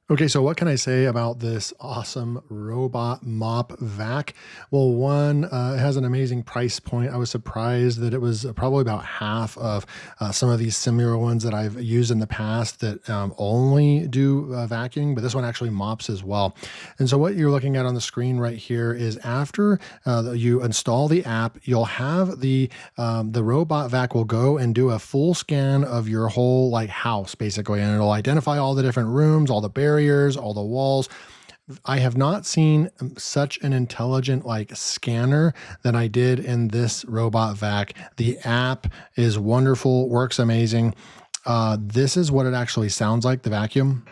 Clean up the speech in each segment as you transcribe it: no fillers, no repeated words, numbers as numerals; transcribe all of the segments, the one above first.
Okay, so what can I say about this awesome robot mop vac? Well, one, it has an amazing price point. I was surprised that it was probably about half of some of these similar ones that I've used in the past that only do vacuuming, but this one actually mops as well. And so what you're looking at on the screen right here is after you install the app, you'll have the robot vac will go and do a full scan of your whole like house basically, and it'll identify all the different rooms, all the barriers, all the walls. I have not seen such an intelligent like scanner than I did in this robot vac. The app is wonderful, works amazing. This is what it actually sounds like, the vacuum.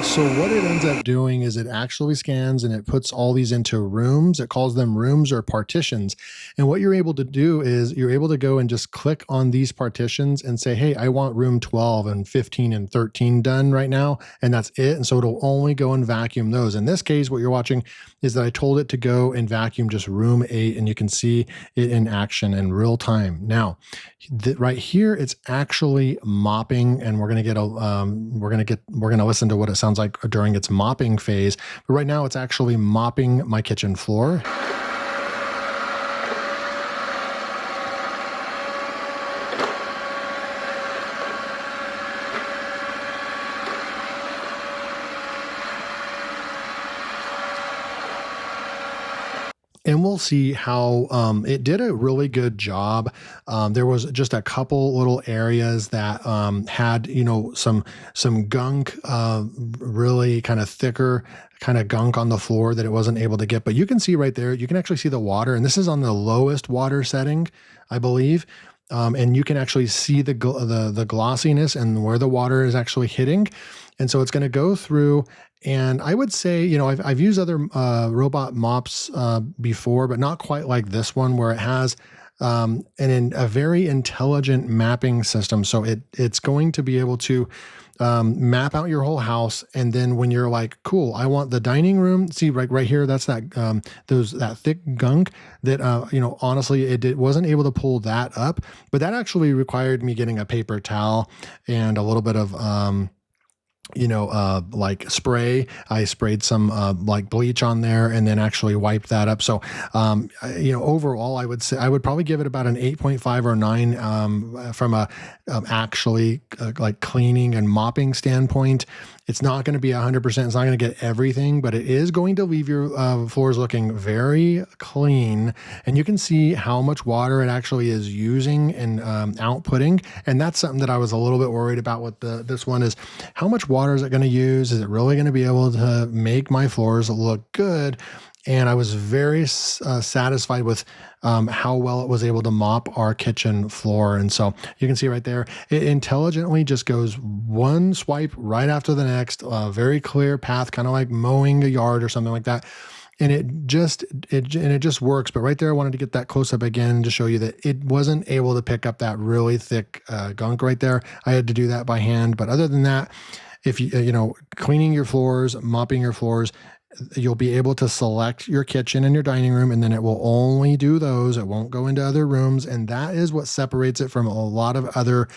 So what it ends up doing is it actually scans and it puts all these into rooms. It calls them rooms or partitions. And what you're able to do is you're able to go and just click on these partitions and say, hey, I want room 12 and 15 and 13 done right now. And that's it. And so it'll only go and vacuum those. In this case, what you're watching is that I told it to go and vacuum just room 8, and you can see it in action in real time. Now, right here, it's actually mopping, and we're gonna listen to what it sounds like during its mopping phase. But right now, it's actually mopping my kitchen floor. And we'll see how it did a really good job. There was just a couple little areas that had, some gunk, really kind of thicker kind of gunk on the floor that it wasn't able to get. But you can see right there, you can actually see the water, and this is on the lowest water setting, I believe. And you can actually see the glossiness and where the water is actually hitting. And so it's going to go through. And I would say, I've used other robot mops before, but not quite like this one, where it has a very intelligent mapping system. So it's going to be able to map out your whole house. And then when you're like, cool, I want the dining room. See right here, that's that thick gunk that, honestly, it wasn't able to pull that up, but that actually required me getting a paper towel and a little bit of, like spray. I sprayed some like bleach on there and then actually wiped that up. So, overall, I would say I would probably give it about an 8.5 or 9 from a actually like cleaning and mopping standpoint. It's not going to be 100%. It's not going to get everything, but it is going to leave your floors looking very clean. And you can see how much water it actually is using and outputting. And that's something that I was a little bit worried about with this one is how much water is it going to use? Is it really going to be able to make my floors look good? And I was very satisfied with how well it was able to mop our kitchen floor. And so you can see right there, it intelligently just goes one swipe right after the next, very clear path, kind of like mowing a yard or something like that. And it just works. But right there, I wanted to get that close up again to show you that it wasn't able to pick up that really thick gunk right there. I had to do that by hand. But other than that, if you cleaning your floors, mopping your floors, you'll be able to select your kitchen and your dining room, and then it will only do those. It won't go into other rooms. And that is what separates it from a lot of other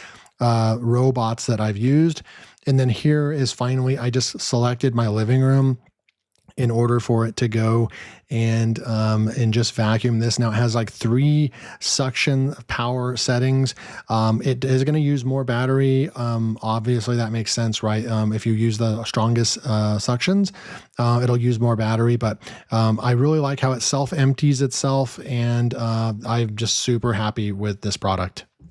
robots that I've used. And then here is finally, I just selected my living room in order for it to go and just vacuum this. Now it has like 3 suction power settings. It is going to use more battery. Obviously that makes sense, right? If you use the strongest suctions, it'll use more battery, but I really like how it self-empties itself, and I'm just super happy with this product.